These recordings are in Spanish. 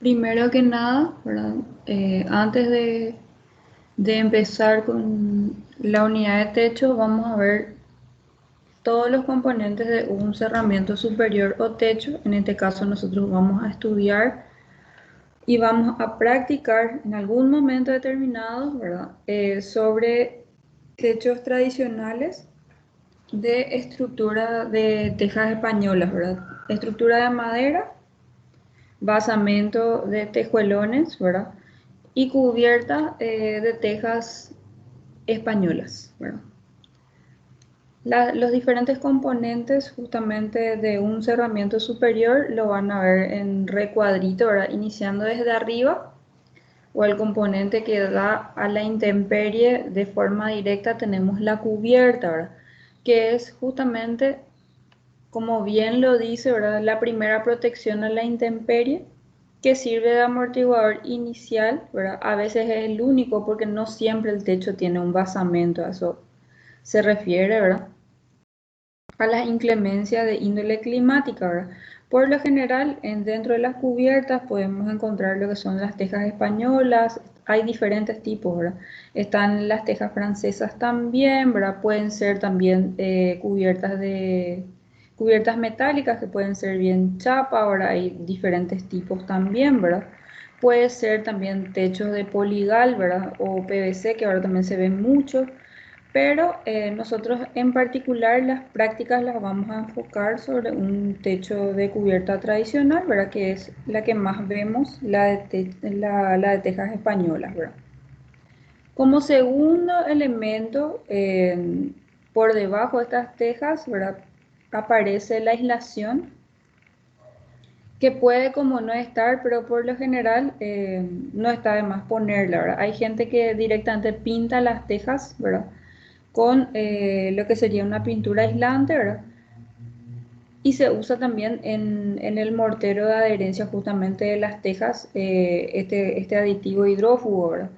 Primero que nada, ¿verdad? Antes de empezar con la unidad de techo, vamos a ver todos los componentes de un cerramiento superior o techo. En este caso nosotros vamos a estudiar y vamos a practicar en algún momento determinado, ¿verdad? Sobre techos tradicionales de estructura de tejas españolas, ¿verdad? Estructura de madera, basamento de tejuelones, ¿verdad? Y cubierta de tejas españolas, ¿verdad? Los diferentes componentes justamente de un cerramiento superior lo van a ver en recuadrito, ¿verdad? Iniciando desde arriba o el componente que da a la intemperie de forma directa tenemos la cubierta, ¿verdad? Que es justamente, como bien lo dice, ¿verdad? La primera protección a la intemperie que sirve de amortiguador inicial, ¿verdad? A veces es el único porque no siempre el techo tiene un basamento, a eso se refiere, ¿verdad? A las inclemencias de índole climática, ¿verdad? Por lo general, dentro de las cubiertas podemos encontrar lo que son las tejas españolas, hay diferentes tipos, ¿verdad? Están las tejas francesas también, ¿verdad? Pueden ser también cubiertas metálicas que pueden ser bien chapa, ahora hay diferentes tipos también, ¿verdad? Puede ser también techos de poligal, ¿verdad? O PVC, que ahora también se ven mucho. Pero nosotros en particular las prácticas las vamos a enfocar sobre un techo de cubierta tradicional, ¿verdad? Que es la que más vemos, la de tejas españolas, ¿verdad? Como segundo elemento, por debajo de estas tejas, ¿verdad? Aparece la aislación, que puede como no estar, pero por lo general no está de más ponerla, ¿verdad? Hay gente que directamente pinta las tejas, ¿verdad? Con lo que sería una pintura aislante, ¿verdad? Y se usa también en el mortero de adherencia justamente de las tejas, este aditivo hidrófugo, ¿verdad?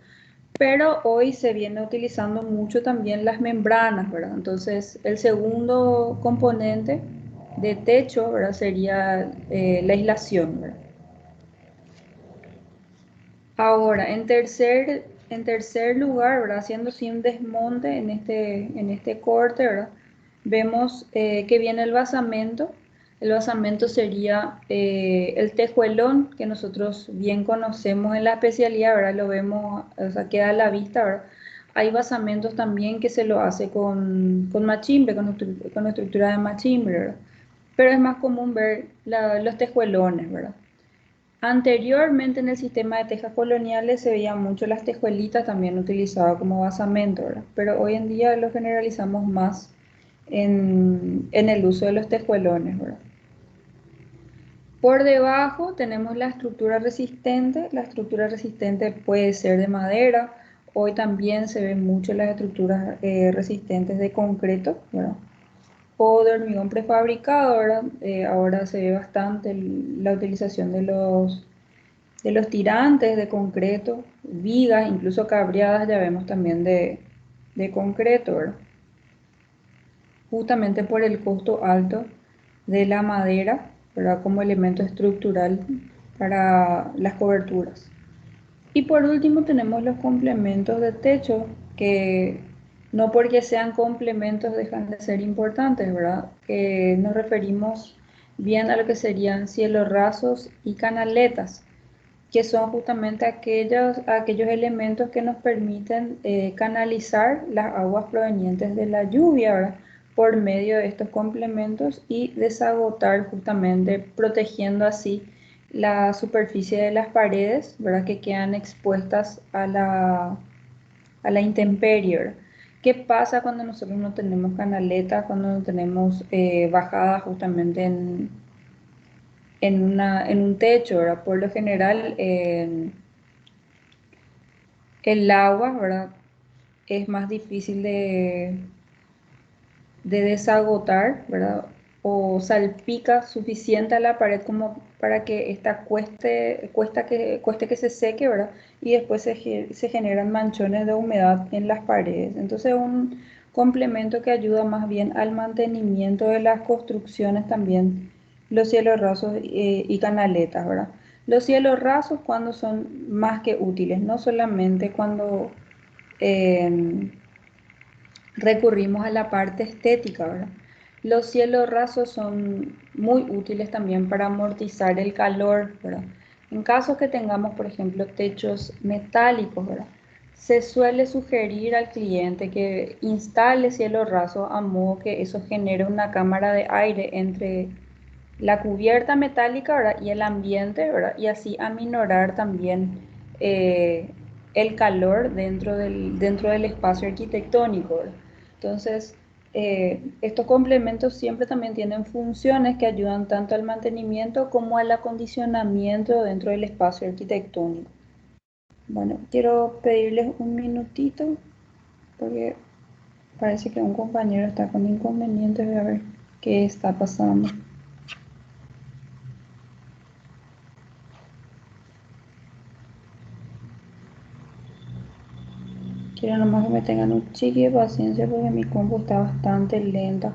Pero hoy se viene utilizando mucho también las membranas, ¿verdad? Entonces, el segundo componente de techo, ¿verdad? Sería la aislación, ¿verdad? Ahora, en tercer lugar, ¿verdad? Haciendo así un desmonte en este corte, ¿verdad? Vemos que viene el basamento. El basamento sería el tejuelón que nosotros bien conocemos en la especialidad, ¿verdad? Lo vemos, o sea, queda a la vista, ¿verdad? Hay basamentos también que se lo hace con machimbre, con estructura de machimbre, ¿verdad? Pero es más común ver los tejuelones, ¿verdad? Anteriormente en el sistema de tejas coloniales se veían mucho las tejuelitas también utilizadas como basamento, ¿verdad? Pero hoy en día lo generalizamos más en el uso de los tejuelones, ¿verdad? Por debajo tenemos la estructura resistente. La estructura resistente puede ser de madera. Hoy también se ven mucho las estructuras resistentes de concreto, ¿verdad? O de hormigón prefabricado, ¿verdad? Ahora se ve bastante la utilización de los tirantes de concreto, vigas, incluso cabreadas, ya vemos también de concreto, ¿verdad? Justamente por el costo alto de la madera, ¿verdad? Como elemento estructural para las coberturas. Y por último tenemos los complementos de techo, que no porque sean complementos dejan de ser importantes, ¿verdad? Que nos referimos bien a lo que serían cielos rasos y canaletas, que son justamente aquellos elementos que nos permiten canalizar las aguas provenientes de la lluvia, ¿verdad? Por medio de estos complementos y desagotar justamente, protegiendo así la superficie de las paredes, ¿verdad? Que quedan expuestas a la intemperie, ¿verdad? ¿Qué pasa cuando nosotros no tenemos canaletas, cuando no tenemos bajadas justamente en un techo, ¿verdad? Por lo general, el agua, ¿verdad? Es más difícil de desagotar, ¿verdad? O salpica suficiente a la pared como para que esta cueste que se seque, ¿verdad? Y después se generan manchones de humedad en las paredes. Entonces, un complemento que ayuda más bien al mantenimiento de las construcciones también, los cielos rasos y canaletas, ¿verdad? Los cielos rasos cuando son más que útiles, no solamente cuando eh, recurrimos a la parte estética, ¿verdad? Los cielos rasos son muy útiles también para amortizar el calor, ¿verdad? En caso que tengamos, por ejemplo, techos metálicos, ¿verdad? Se suele sugerir al cliente que instale cielo raso a modo que eso genere una cámara de aire entre la cubierta metálica, ¿verdad? Y el ambiente, ¿verdad? Y así aminorar también eh, el calor dentro del espacio arquitectónico, ¿verdad? Entonces, estos complementos siempre también tienen funciones que ayudan tanto al mantenimiento como al acondicionamiento dentro del espacio arquitectónico. Bueno, quiero pedirles un minutito porque parece que un compañero está con inconvenientes de ver qué está pasando. Quiero nomás que me tengan un chiqui de paciencia porque mi compu está bastante lenta.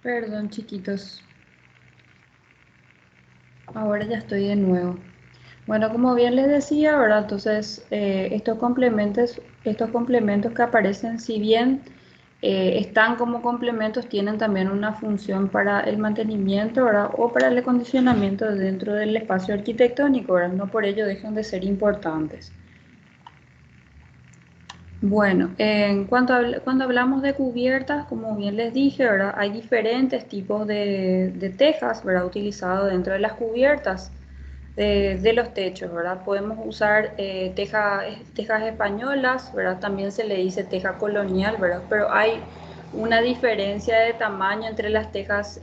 Perdón, chiquitos. Ahora ya estoy de nuevo. Bueno, como bien les decía, ¿verdad? Entonces, estos complementos que aparecen, si bien están como complementos, tienen también una función para el mantenimiento, ¿verdad? O para el acondicionamiento dentro del espacio arquitectónico, ¿verdad? No por ello dejan de ser importantes. Bueno, cuando hablamos de cubiertas, como bien les dije, ¿verdad? Hay diferentes tipos de tejas, ¿verdad? Utilizados dentro de las cubiertas de los techos, ¿verdad? Podemos usar tejas españolas, ¿verdad? También se le dice teja colonial, ¿verdad? Pero hay una diferencia de tamaño entre las tejas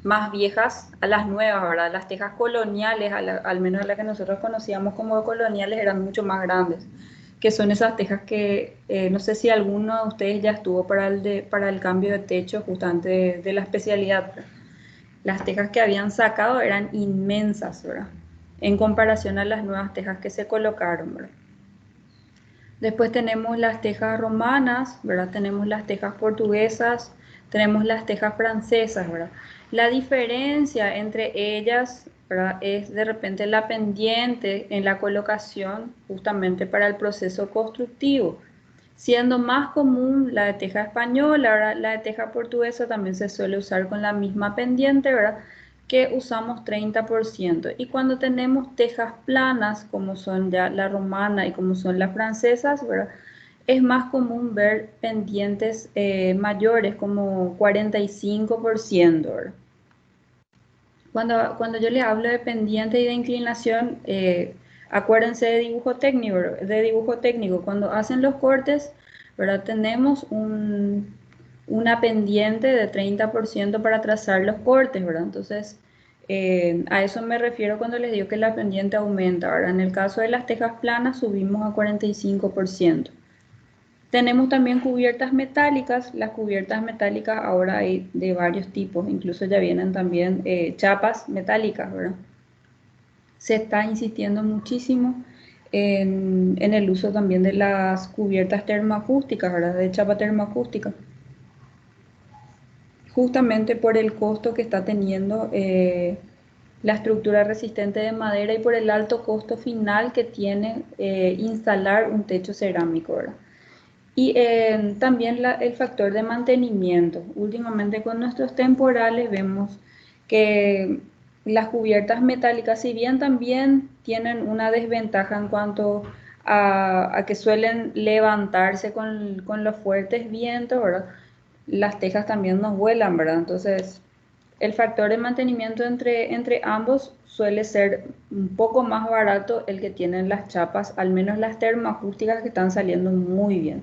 más viejas a las nuevas, ¿verdad? Las tejas coloniales, al menos las que nosotros conocíamos como coloniales, eran mucho más grandes, que son esas tejas que no sé si alguno de ustedes ya estuvo para el cambio de techo justamente de la especialidad, ¿verdad? Las tejas que habían sacado eran inmensas, ¿verdad? En comparación a las nuevas tejas que se colocaron, ¿verdad? Después tenemos las tejas romanas, ¿verdad? Tenemos las tejas portuguesas, tenemos las tejas francesas, ¿verdad? La diferencia entre ellas, ¿verdad? Es de repente la pendiente en la colocación justamente para el proceso constructivo. Siendo más común la de teja española, ¿verdad? La de teja portuguesa también se suele usar con la misma pendiente, ¿verdad? Que usamos 30%. Y cuando tenemos tejas planas, como son ya la romana y como son las francesas, ¿verdad? Es más común ver pendientes mayores, como 45%, ¿verdad? Cuando yo les hablo de pendiente y de inclinación, acuérdense de dibujo técnico. Cuando hacen los cortes, ¿verdad? Tenemos una pendiente de 30% para trazar los cortes, ¿verdad? Entonces, a eso me refiero cuando les digo que la pendiente aumenta, ¿verdad? En el caso de las tejas planas, subimos a 45%. Tenemos también cubiertas metálicas. Las cubiertas metálicas ahora hay de varios tipos, incluso ya vienen también chapas metálicas, ¿verdad? Se está insistiendo muchísimo en el uso también de las cubiertas termoacústicas, ¿verdad? De chapa termoacústica, justamente por el costo que está teniendo la estructura resistente de madera y por el alto costo final que tiene instalar un techo cerámico, ¿verdad? Y también el factor de mantenimiento. Últimamente con nuestros temporales vemos que las cubiertas metálicas, si bien también tienen una desventaja en cuanto a que suelen levantarse con los fuertes vientos, ¿verdad? Las tejas también nos vuelan, ¿verdad? Entonces, el factor de mantenimiento entre ambos suele ser un poco más barato el que tienen las chapas, al menos las termoacústicas que están saliendo muy bien.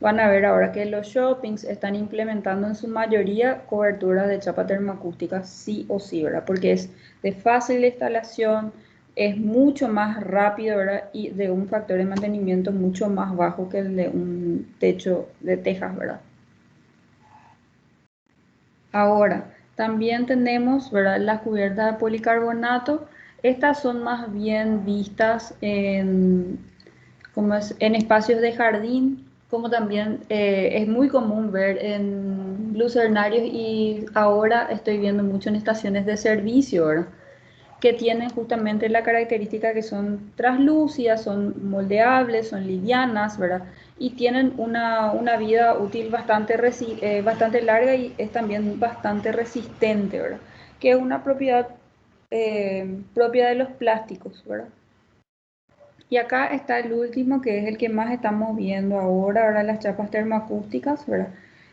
Van a ver ahora que los shoppings están implementando en su mayoría coberturas de chapa termoacústica sí o sí, ¿verdad? Porque es de fácil instalación, es mucho más rápido, ¿verdad? Y de un factor de mantenimiento mucho más bajo que el de un techo de tejas, ¿verdad? Ahora, también tenemos, ¿verdad?, las cubiertas de policarbonato. Estas son más bien vistas en espacios de jardín, como también es muy común ver en lucernarios y ahora estoy viendo mucho en estaciones de servicio, ¿verdad? Que tienen justamente la característica que son translúcidas, son moldeables, son livianas, ¿verdad? Y tienen una vida útil bastante larga y es también bastante resistente, ¿verdad? Que es una propiedad propia de los plásticos, ¿verdad? Y acá está el último, que es el que más estamos viendo ahora las chapas termoacústicas, ¿verdad?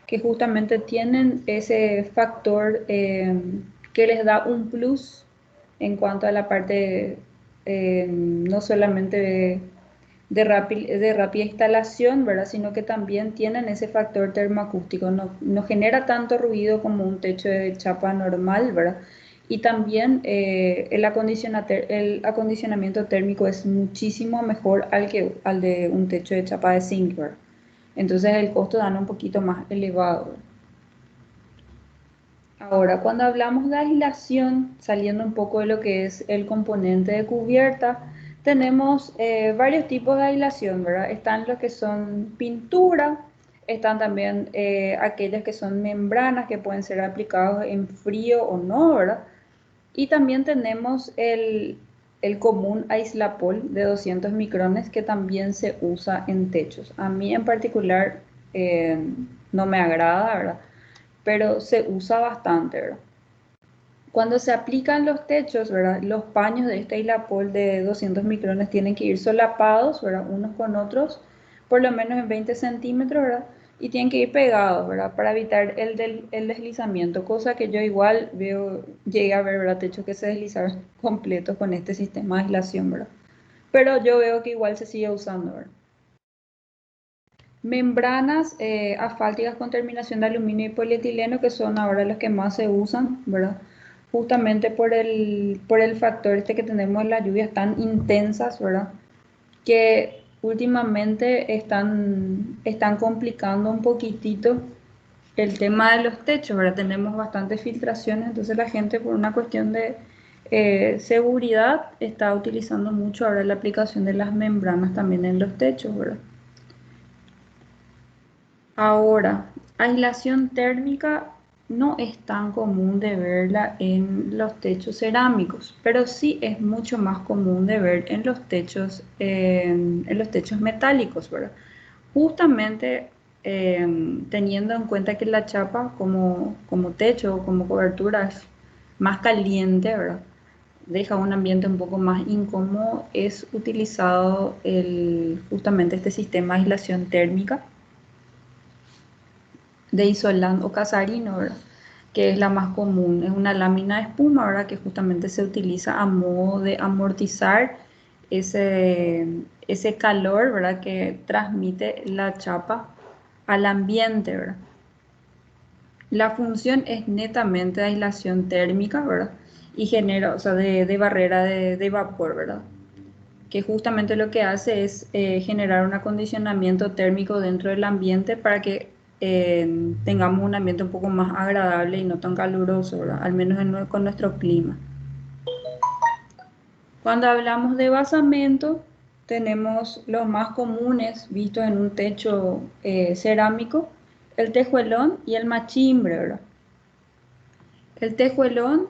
Que justamente tienen ese factor que les da un plus en cuanto a la parte no solamente de rápida instalación, ¿verdad? Sino que también tienen ese factor termoacústico. No genera tanto ruido como un techo de chapa normal, ¿verdad? Y también el acondicionamiento térmico es muchísimo mejor al de un techo de chapa de zinc, ¿verdad? Entonces el costo dan un poquito más elevado, ¿verdad? Ahora, cuando hablamos de aislación, saliendo un poco de lo que es el componente de cubierta, tenemos varios tipos de aislación, ¿verdad? Están los que son pintura, están también aquellas que son membranas que pueden ser aplicados en frío o no, ¿verdad? Y también tenemos el común aislapol de 200 micrones que también se usa en techos. A mí en particular no me agrada, ¿verdad? Pero se usa bastante, ¿verdad? Cuando se aplican los techos, ¿verdad? Los paños de este Ilapol de 200 micrones tienen que ir solapados, ¿verdad? Unos con otros, por lo menos en 20 centímetros, ¿verdad? Y tienen que ir pegados, ¿verdad? Para evitar el deslizamiento, cosa que yo igual veo, llegué a ver, ¿verdad? Techos que se deslizaron completos con este sistema de aislación, ¿verdad? Pero yo veo que igual se sigue usando, ¿verdad? Membranas asfálticas con terminación de aluminio y polietileno, que son ahora los que más se usan, ¿verdad? Justamente por el factor este que tenemos en las lluvias tan intensas, ¿verdad? Que últimamente están complicando un poquitito el tema de los techos, ¿verdad? Tenemos bastantes filtraciones, entonces la gente por una cuestión de seguridad está utilizando mucho ahora la aplicación de las membranas también en los techos, ¿verdad? Ahora, aislación térmica no es tan común de verla en los techos cerámicos, pero sí es mucho más común de ver en los techos metálicos, ¿verdad? Justamente teniendo en cuenta que la chapa como techo o como cobertura es más caliente, ¿verdad? Deja un ambiente un poco más incómodo, es utilizado justamente este sistema de aislación térmica de isolante o casarino, ¿verdad? Que es la más común. Es una lámina de espuma, ¿verdad? Que justamente se utiliza a modo de amortizar ese calor, ¿verdad? Que transmite la chapa al ambiente, ¿verdad? La función es netamente de aislación térmica, ¿verdad? Y genera, o sea, de barrera de vapor, ¿verdad? que justamente lo que hace es generar un acondicionamiento térmico dentro del ambiente para que tengamos un ambiente un poco más agradable y no tan caluroso, ¿verdad? Al menos con nuestro clima. Cuando hablamos de basamento, tenemos los más comunes vistos en un techo cerámico, el tejuelón y el machimbre, ¿verdad? El tejuelón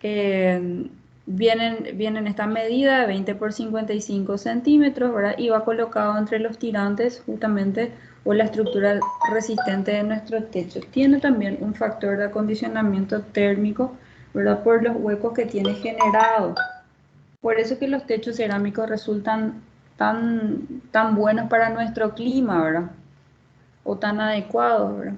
viene en esta medida de 20 por 55 centímetros, ¿verdad? Y va colocado entre los tirantes justamente o la estructura resistente de nuestro techo. Tiene también un factor de acondicionamiento térmico, ¿verdad? Por los huecos que tiene generado. Por eso que los techos cerámicos resultan tan buenos para nuestro clima, ¿verdad? O tan adecuados, ¿verdad?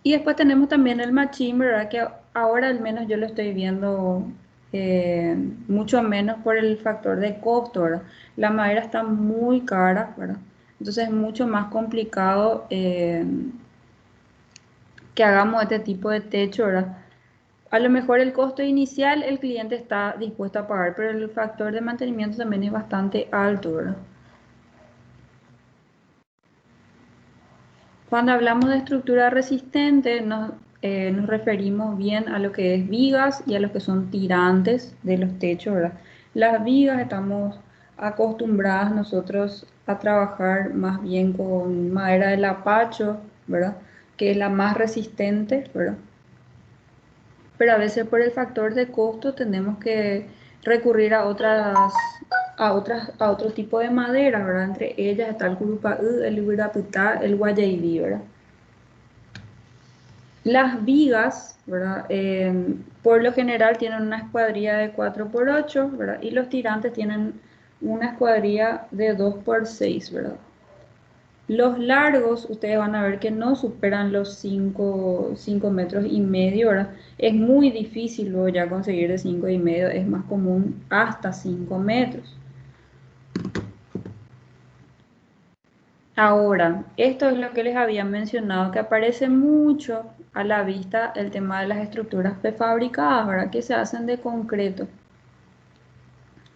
Y después tenemos también el machín, ¿verdad? Que ahora al menos yo lo estoy viendo eh, mucho menos por el factor de costo, ¿verdad? La madera está muy cara, ¿verdad? Entonces es mucho más complicado que hagamos este tipo de techo, ¿verdad? A lo mejor el costo inicial el cliente está dispuesto a pagar, pero el factor de mantenimiento también es bastante alto, ¿verdad? Cuando hablamos de estructura resistente, nos referimos bien a lo que es vigas y a lo que son tirantes de los techos, ¿verdad? Las vigas estamos acostumbradas nosotros a trabajar más bien con madera de lapacho, ¿verdad? Que es la más resistente, ¿verdad? Pero a veces por el factor de costo tenemos que recurrir a otro tipo de madera, ¿verdad? Entre ellas está el curupayú, el ibirapitá, el guayaibí, ¿verdad? Las vigas, ¿verdad? Por lo general tienen una escuadrilla de 4x8, ¿verdad? Y los tirantes tienen una escuadrilla de 2x6, ¿verdad? Los largos, ustedes van a ver que no superan los 5 metros y medio, ¿verdad? Es muy difícil luego ya conseguir de 5 y medio, es más común hasta 5 metros. Ahora, esto es lo que les había mencionado, que aparece mucho a la vista el tema de las estructuras prefabricadas, ¿verdad? Que se hacen de concreto.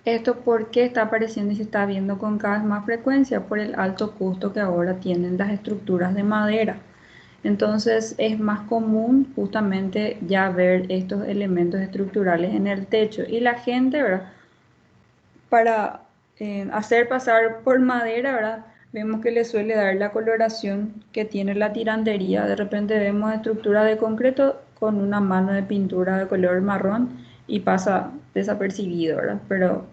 ¿Esto por qué está apareciendo y se está viendo con cada vez más frecuencia? Por el alto costo que ahora tienen las estructuras de madera. Entonces es más común justamente ya ver estos elementos estructurales en el techo y la gente, ¿verdad? Para hacer pasar por madera, ¿verdad? Vemos que le suele dar la coloración que tiene la tirantería. De repente vemos estructura de concreto con una mano de pintura de color marrón y pasa desapercibido, ¿verdad? Pero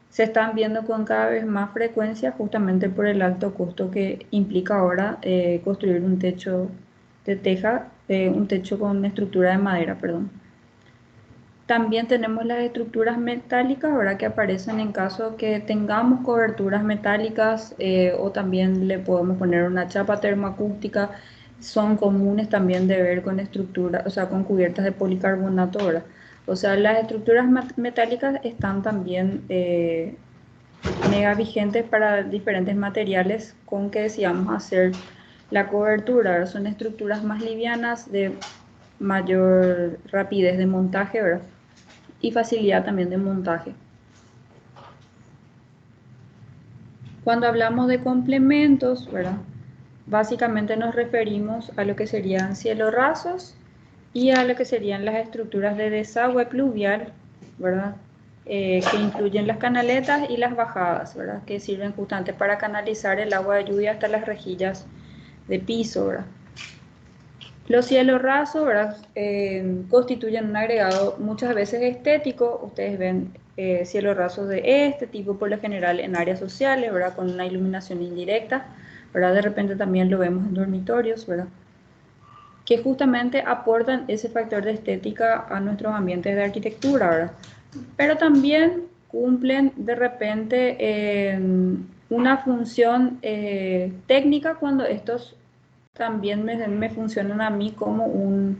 se están viendo con cada vez más frecuencia justamente por el alto costo que implica ahora construir un techo de teja, un techo con estructura de madera, perdón. También tenemos las estructuras metálicas, ¿verdad? Que aparecen en caso que tengamos coberturas metálicas o también le podemos poner una chapa termoacústica. Son comunes también de ver con estructuras, o sea, con cubiertas de policarbonato, ¿verdad? O sea, las estructuras metálicas están también mega vigentes para diferentes materiales con que deseamos hacer la cobertura, ¿verdad? Son estructuras más livianas, de mayor rapidez de montaje, ¿verdad? Y facilidad también de montaje. Cuando hablamos de complementos, ¿verdad? Básicamente nos referimos a lo que serían cielos rasos y a lo que serían las estructuras de desagüe pluvial, ¿verdad? Que incluyen las canaletas y las bajadas, ¿verdad? Que sirven justamente para canalizar el agua de lluvia hasta las rejillas de piso, ¿verdad? Los cielos rasos, ¿verdad? Constituyen un agregado muchas veces estético. Ustedes ven cielos rasos de este tipo, por lo general en áreas sociales, ¿verdad? Con una iluminación indirecta, ¿verdad? De repente también lo vemos en dormitorios, ¿verdad? Que justamente aportan ese factor de estética a nuestros ambientes de arquitectura, ¿verdad? Pero también cumplen de repente una función técnica cuando estos también me funcionan a mí como una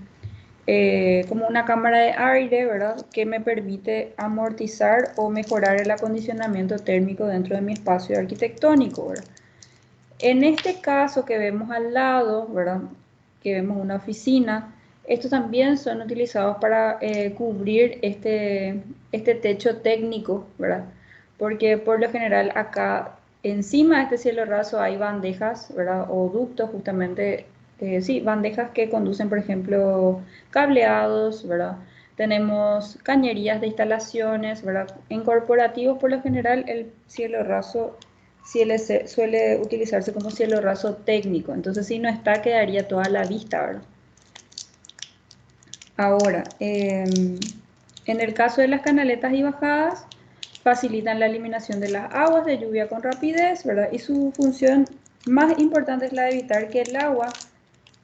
cámara de aire, ¿verdad? Que me permite amortizar o mejorar el acondicionamiento térmico dentro de mi espacio arquitectónico, ¿verdad? En este caso que vemos al lado, ¿verdad? Que vemos una oficina, estos también son utilizados para cubrir este techo técnico, ¿verdad? porque por lo general acá encima de este cielo raso hay bandejas, ¿verdad? O ductos justamente, sí, bandejas que conducen, por ejemplo, cableados, ¿verdad? Tenemos cañerías de instalaciones, ¿verdad? En corporativos, por lo general, el cielo raso suele utilizarse como cielo raso técnico. Entonces, si no está, quedaría toda la vista, ¿verdad? Ahora, en el caso de las canaletas y bajadas, facilitan la eliminación de las aguas de lluvia con rapidez, ¿verdad? Y su función más importante es la de evitar que el agua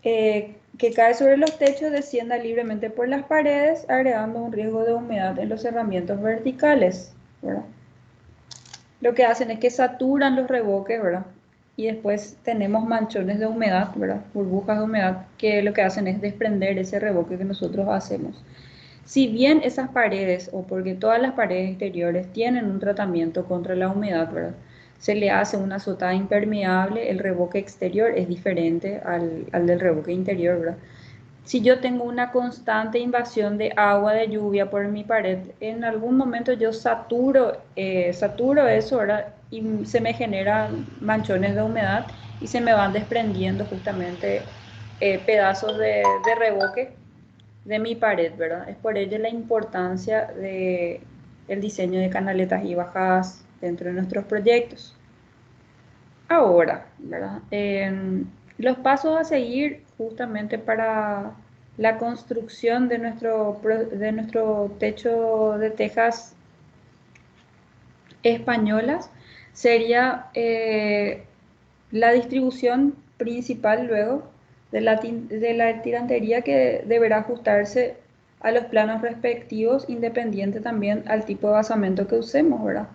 que cae sobre los techos descienda libremente por las paredes, agregando un riesgo de humedad en los cerramientos verticales, ¿verdad? Lo que hacen es que saturan los revoques, ¿verdad? Y después tenemos manchones de humedad, ¿verdad? Burbujas de humedad, que lo que hacen es desprender ese revoque que nosotros hacemos. Si bien esas paredes, o porque todas las paredes exteriores tienen un tratamiento contra la humedad, ¿verdad? Se le hace una azotada impermeable, el revoque exterior es diferente al del revoque interior, ¿verdad? Si yo tengo una constante invasión de agua de lluvia por mi pared, en algún momento yo saturo eso, ¿verdad? Y se me generan manchones de humedad y se me van desprendiendo justamente pedazos de revoque de mi pared, ¿verdad? Es por ello la importancia de el diseño de canaletas y bajadas dentro de nuestros proyectos. Ahora, ¿verdad? Los pasos a seguir justamente para la construcción de de nuestro techo de tejas españolas sería la distribución principal luego de la tirantería que deberá ajustarse a los planos respectivos, independiente también al tipo de basamento que usemos, ¿verdad?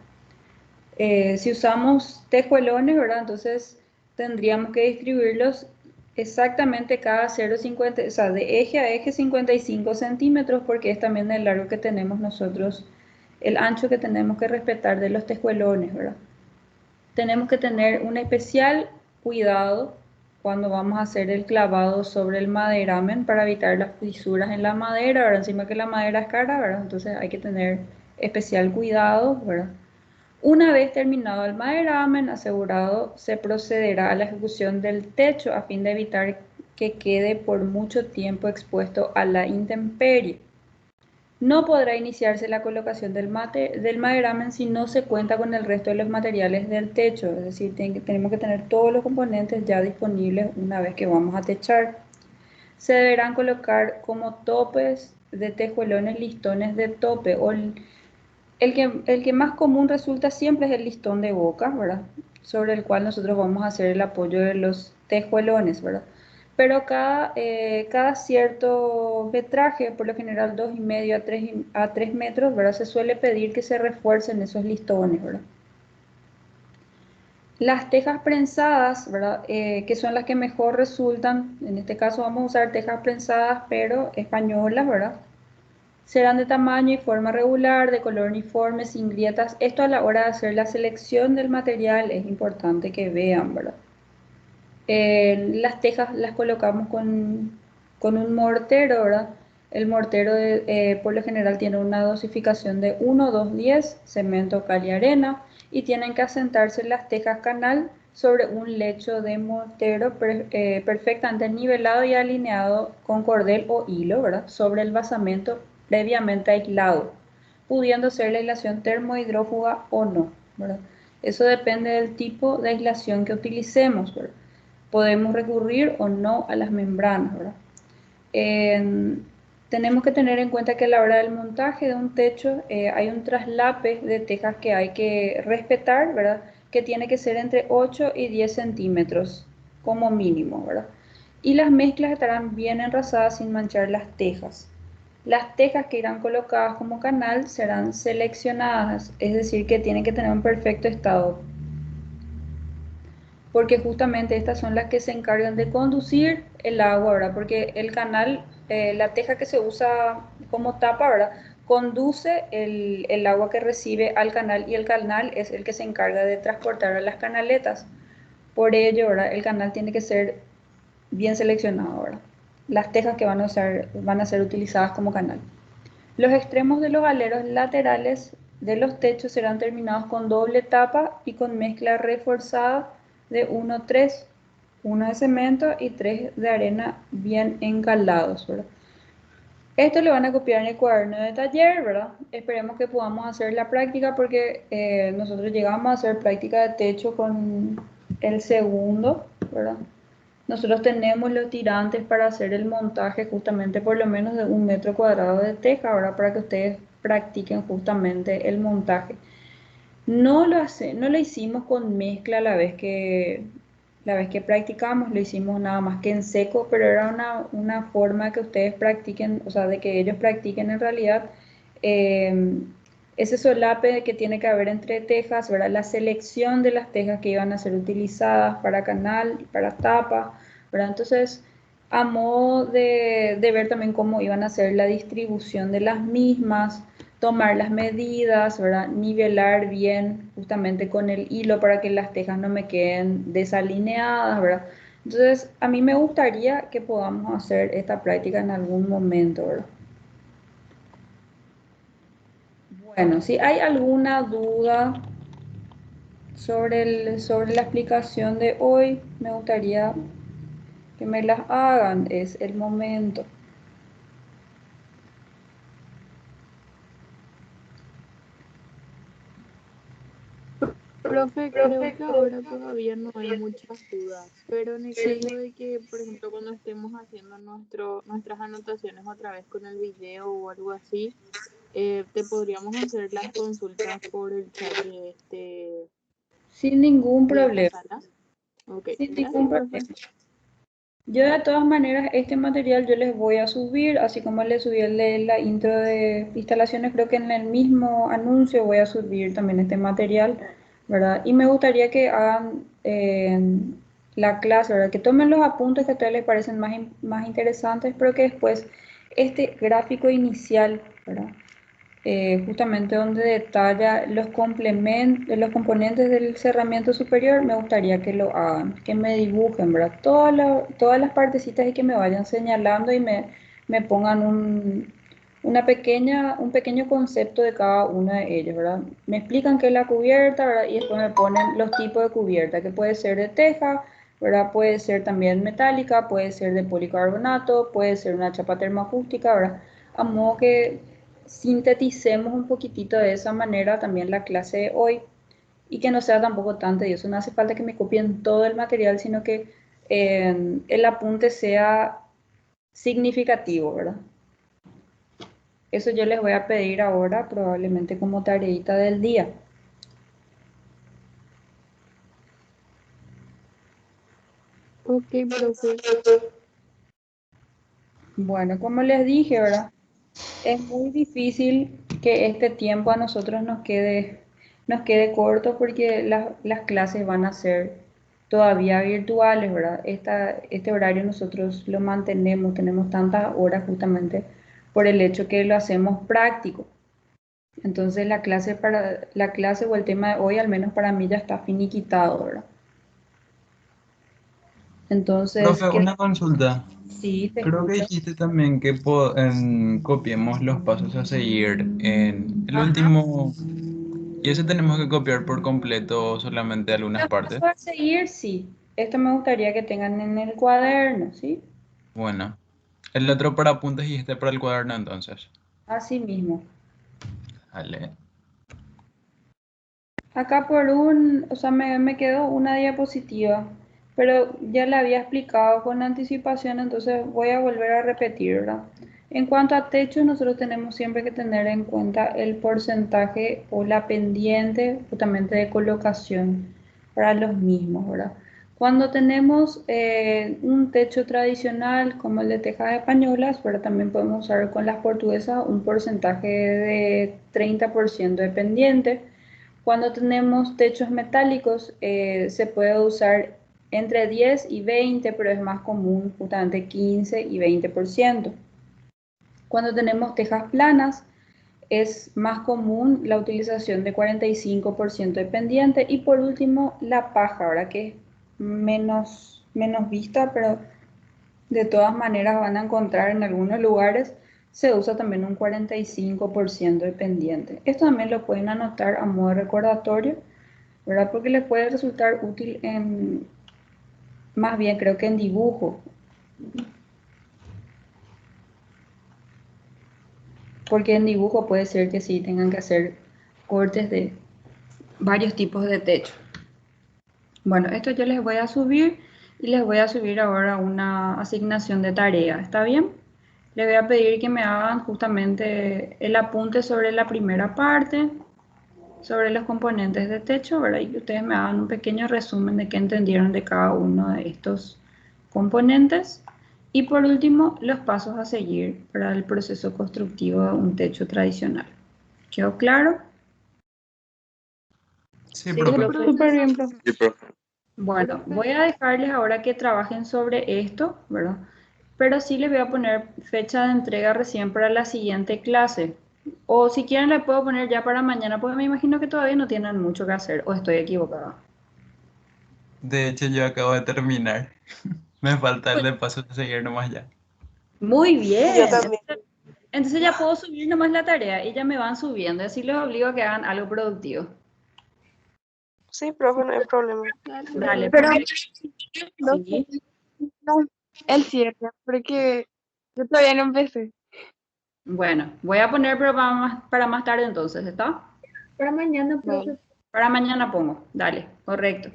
Si usamos tejuelones, ¿verdad? Entonces tendríamos que distribuirlos exactamente cada 0,50, o sea, de eje a eje 55 centímetros, porque es también el largo que tenemos nosotros, el ancho que tenemos que respetar de los tejuelones, ¿verdad? Tenemos que tener un especial cuidado cuando vamos a hacer el clavado sobre el maderamen para evitar las fisuras en la madera, ¿verdad? Encima que la madera es cara, ¿verdad? Entonces hay que tener especial cuidado, ¿verdad? Una vez terminado el maderamen asegurado, se procederá a la ejecución del techo a fin de evitar que quede por mucho tiempo expuesto a la intemperie. No podrá iniciarse la colocación del maderamen si no se cuenta con el resto de los materiales del techo, es decir, tenemos que tener todos los componentes ya disponibles una vez que vamos a techar. Se deberán colocar como topes de tejuelones listones de tope o el que más común resulta siempre es el listón de boca, ¿verdad? Sobre el cual nosotros vamos a hacer el apoyo de los tejuelones, ¿verdad? Pero cada cierto metraje, por lo general 2,5 a 3 metros, ¿verdad? Se suele pedir que se refuercen esos listones, ¿verdad? Las tejas prensadas, ¿verdad? Que son las que mejor resultan, en este caso vamos a usar tejas prensadas, pero españolas, ¿verdad? Serán de tamaño y forma regular, de color uniforme, sin grietas. Esto a la hora de hacer la selección del material es importante que vean, ¿verdad? Las tejas las colocamos con un mortero, ¿verdad? El mortero por lo general tiene una dosificación de 1,2,10 cemento, cal y arena, y tienen que asentarse las tejas canal sobre un lecho de mortero perfectamente nivelado y alineado con cordel o hilo, ¿verdad? Sobre el basamento previamente aislado, pudiendo ser la aislación termohidrófuga o no, ¿verdad? Eso depende del tipo de aislación que utilicemos, ¿verdad? Podemos recurrir o no a las membranas, ¿verdad? En- Tenemos que tener en cuenta que a la hora del montaje de un techo hay un traslape de tejas que hay que respetar, ¿verdad? Que tiene que ser entre 8 y 10 centímetros como mínimo, ¿verdad? Y las mezclas estarán bien enrasadas sin manchar las tejas. Las tejas que irán colocadas como canal serán seleccionadas, es decir, que tienen que tener un perfecto estado, porque justamente estas son las que se encargan de conducir el agua, ¿verdad? Porque el canal, la teja que se usa como tapa, ¿verdad? Conduce el agua que recibe al canal y el canal es el que se encarga de transportar a las canaletas. Por ello, ¿verdad? El canal tiene que ser bien seleccionado, ¿verdad? Las tejas que van a ser utilizadas como canal. Los extremos de los aleros laterales de los techos serán terminados con doble tapa y con mezcla reforzada de 1-3, 1 de cemento y 3 de arena bien encalados, ¿verdad? Esto lo van a copiar en el cuaderno de taller, ¿verdad? Esperemos que podamos hacer la práctica porque nosotros llegamos a hacer práctica de techo con el segundo, ¿verdad? Nosotros tenemos los tirantes para hacer el montaje justamente por lo menos de 1 metro cuadrado de teja, ahora para que ustedes practiquen justamente el montaje. No lo hicimos con mezcla la vez que practicamos, lo hicimos nada más que en seco, pero era una forma que ustedes practiquen, o sea, de que ellos practiquen en realidad eh, ese solape que tiene que haber entre tejas, ¿verdad? La selección de las tejas que iban a ser utilizadas para canal y para tapa, ¿verdad? Entonces, a modo de ver también cómo iban a ser la distribución de las mismas, tomar las medidas, ¿verdad? Nivelar bien justamente con el hilo para que las tejas no me queden desalineadas, ¿verdad? Entonces, a mí me gustaría que podamos hacer esta práctica en algún momento, ¿verdad? Bueno, si hay alguna duda sobre la explicación de hoy, me gustaría que me las hagan, es el momento. Profe, creo que ahora todavía no hay muchas dudas, pero en el Sí. caso de que, por ejemplo, cuando estemos haciendo nuestras anotaciones otra vez con el video o algo así, te podríamos hacer las consultas por el chat Sin ningún de esta problema, sala. Ok, sin ningún gracias, problema. profe. Yo de todas maneras, este material yo les voy a subir, así como les subí el de la intro de instalaciones, creo que en el mismo anuncio voy a subir también este material, ¿verdad? Y me gustaría que hagan la clase, ¿verdad? Que tomen los apuntes que a ustedes les parecen más interesantes, pero que después este gráfico inicial, ¿verdad? Justamente donde detalla los componentes del cerramiento superior, me gustaría que lo hagan, que me dibujen, ¿verdad? Todas las partecitas y que me vayan señalando y me pongan un pequeño concepto de cada una de ellas, ¿verdad? Me explican qué es la cubierta, ¿verdad? Y después me ponen los tipos de cubierta, que puede ser de teja, ¿verdad? Puede ser también metálica, puede ser de policarbonato, puede ser una chapa termoacústica, ¿verdad? A modo que sinteticemos un poquitito de esa manera también la clase de hoy y que no sea tampoco tan tedioso. No hace falta que me copien todo el material, sino que el apunte sea significativo, ¿verdad? Eso yo les voy a pedir ahora, probablemente como tareita del día. Ok, profe. Bueno, como les dije, ¿verdad? Es muy difícil que este tiempo a nosotros nos quede corto porque las clases van a ser todavía virtuales, ¿verdad? Este horario nosotros lo mantenemos, tenemos tantas horas justamente por el hecho que lo hacemos práctico. Entonces la clase o el tema de hoy, al menos para mí, ya está finiquitado, ¿verdad? Entonces, Profe, una consulta. sí, te Creo que escucho. dijiste también que copiemos los pasos a seguir en el Ajá. último. ¿Y eso tenemos que copiar por completo o solamente algunas Los partes? pasos a seguir, sí. Esto me gustaría que tengan en el cuaderno, ¿sí? Bueno, el otro para apuntes y este para el cuaderno entonces. Así mismo. Vale. Acá o sea, me quedó una diapositiva, pero ya la había explicado con anticipación, entonces voy a volver a repetirla. En cuanto a techos, nosotros tenemos siempre que tener en cuenta el porcentaje o la pendiente justamente de colocación para los mismos, ¿verdad? Cuando tenemos un techo tradicional como el de tejas españolas, pero también podemos usar con las portuguesas un porcentaje de 30% de pendiente. Cuando tenemos techos metálicos, se puede usar entre 10 y 20, pero es más común justamente 15 y 20%. Cuando tenemos tejas planas, es más común la utilización de 45% de pendiente. Y por último, la paja, ahora que es menos vista, pero de todas maneras van a encontrar en algunos lugares se usa también un 45% de pendiente. Esto también lo pueden anotar a modo de recordatorio, ¿verdad? Porque les puede resultar útil en, más bien creo que en dibujo, porque en dibujo puede ser que sí tengan que hacer cortes de varios tipos de techo. Bueno, esto yo les voy a subir y les voy a subir ahora una asignación de tarea, ¿está bien? Les voy a pedir que me hagan justamente el apunte sobre la primera parte, sobre los componentes de techo, ¿verdad? Y que ustedes me hagan un pequeño resumen de qué entendieron de cada uno de estos componentes. Y por último, los pasos a seguir para el proceso constructivo de un techo tradicional. ¿Quedó claro? Sí, Sí, profe. profe. Súper bien, profe. Sí, profe. Bueno, voy a dejarles ahora que trabajen sobre esto, ¿verdad? Pero sí les voy a poner fecha de entrega recién para la siguiente clase. O si quieren le puedo poner ya para mañana, porque me imagino que todavía no tienen mucho que hacer, o estoy equivocada. De hecho, yo acabo de terminar. Me falta el de paso a seguir nomás ya. Muy Yo bien. también. Entonces ya puedo subir nomás la tarea y ya me van subiendo. Así los obligo a que hagan algo productivo. Sí, profe, no hay problema. Dale, Pero perfecto. no Sí. el cierre, porque yo todavía no empecé. Bueno, voy a poner pero para más tarde entonces, ¿está? Para mañana, profe. Para mañana pongo. Dale, correcto.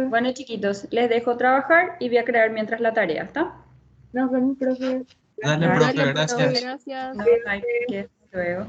Bueno, chiquitos, les dejo trabajar y voy a crear mientras la tarea, ¿está? Nos vemos, profe. Dale, Dale, profe, Dale, profe, gracias. gracias. no, hay que, hasta luego.